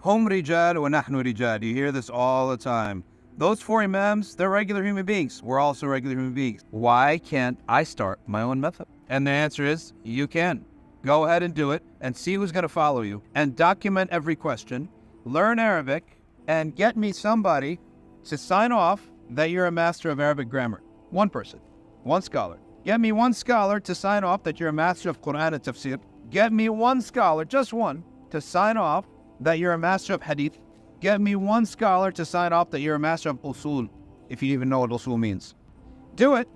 Hum rijal wa nahnu rijal. You hear this all the time. Those four imams, they're regular human beings. We're also regular human beings. Why can't I start my own method? And the answer is, you can. Go ahead and do it and see who's going to follow you. And document every question. Learn Arabic and get me somebody to sign off that you're a master of Arabic grammar. One person, one scholar. Get me one scholar to sign off that you're a master of Quran and Tafsir. Get me one scholar, just one, to sign off that you're a master of Hadith. Get me one scholar to sign off that you're a master of Usul, if you even know what Usul means. Do it.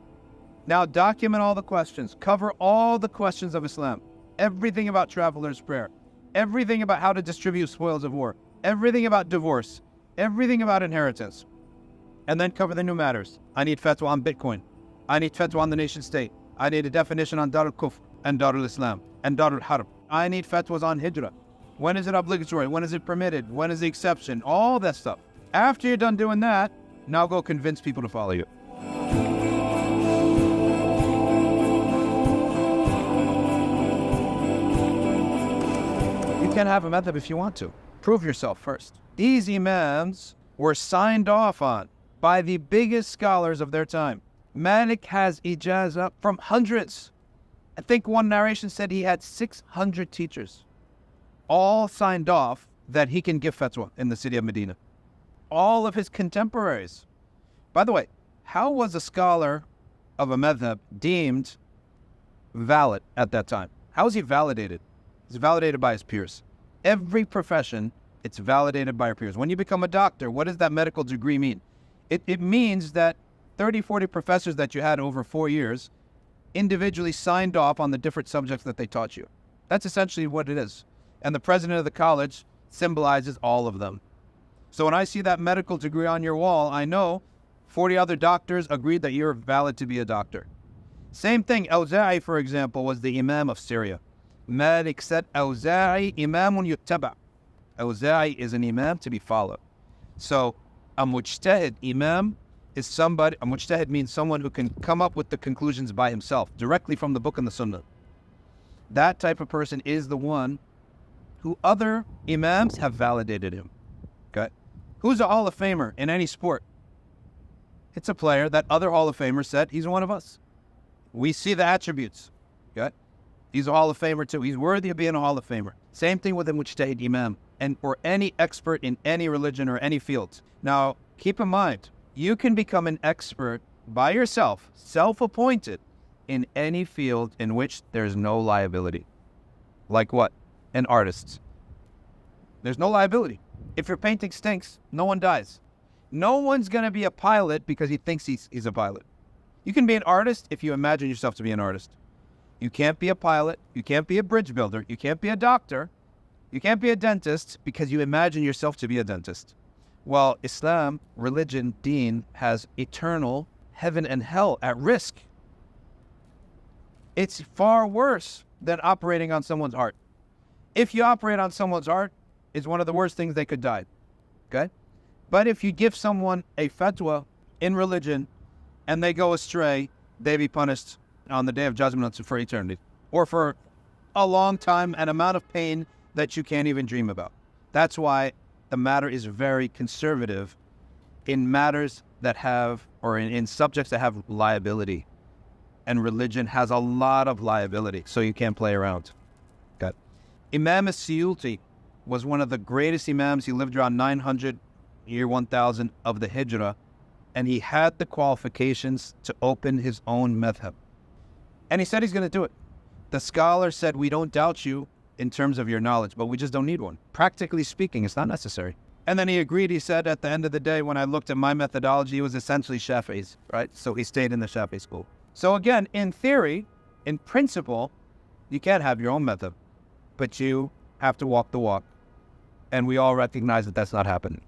Now document all the questions. Cover all the questions of Islam. Everything about traveler's prayer. Everything about how to distribute spoils of war. Everything about divorce. Everything about inheritance. And then cover the new matters. I need fatwa on Bitcoin. I need fatwa on the nation state. I need a definition on Darul Kufr and Darul Islam and Darul Harb. I need fatwas on Hijrah. When is it obligatory? When is it permitted? When is the exception? All that stuff. After you're done doing that, now go convince people to follow you. You can have a madhab if you want to. Prove yourself first. These imams were signed off on by the biggest scholars of their time. Malik has ijazah from hundreds. I think one narration said he had 600 teachers. All signed off that he can give fatwa in the city of Medina. All of his contemporaries. By the way, how was a scholar of a madhab deemed valid at that time? How was he validated? He's validated by his peers. Every profession, it's validated by your peers. When you become a doctor, what does that medical degree mean? It means that 30, 40 professors that you had over 4 years individually signed off on the different subjects that they taught you. That's essentially what it is. And the president of the college symbolizes all of them. So when I see that medical degree on your wall, I know 40 other doctors agreed that you're valid to be a doctor. Same thing, Awza'i, for example, was the imam of Syria. Malik said, Awza'i imamun yuttaba. Awza'i is an imam to be followed. So a mujtahid imam is somebody, a mujtahid means someone who can come up with the conclusions by himself, directly from the book and the sunnah. That type of person is the one who other imams have validated him. Okay? Who's a Hall of Famer in any sport? It's a player that other Hall of Famers said, he's one of us. We see the attributes. Okay? He's a Hall of Famer too. He's worthy of being a Hall of Famer. Same thing with a mujtahid imam and or any expert in any religion or any field. Now, keep in mind, you can become an expert by yourself, self-appointed, in any field in which there's no liability. Like what? An artist. There's no liability. If your painting stinks, no one dies. No one's going to be a pilot because he thinks he's a pilot. You can be an artist if you imagine yourself to be an artist. You can't be a pilot. You can't be a bridge builder. You can't be a doctor. You can't be a dentist because you imagine yourself to be a dentist. Well, Islam, religion, deen, has eternal heaven and hell at risk. It's far worse than operating on someone's heart. If you operate on someone's heart, it's one of the worst things they could die. Okay? But if you give someone a fatwa in religion and they go astray, they be punished on the day of judgment for eternity or for a long time, an amount of pain that you can't even dream about. That's why the matter is very conservative in matters that have, or in subjects that have liability. And religion has a lot of liability, so you can't play around. Okay. Imam as-Suyuti was one of the greatest imams. He lived around 900, year 1000 of the Hijrah, and he had the qualifications to open his own madhab. And he said he's going to do it. The scholar said, we don't doubt you in terms of your knowledge, but we just don't need one. Practically speaking, it's not necessary. And then he agreed. He said, at the end of the day, when I looked at my methodology, it was essentially Shafi'i's, right? So he stayed in the Shafi'i school. So again, in theory, in principle, you can have your own madhab, but you have to walk the walk. And we all recognize that that's not happening.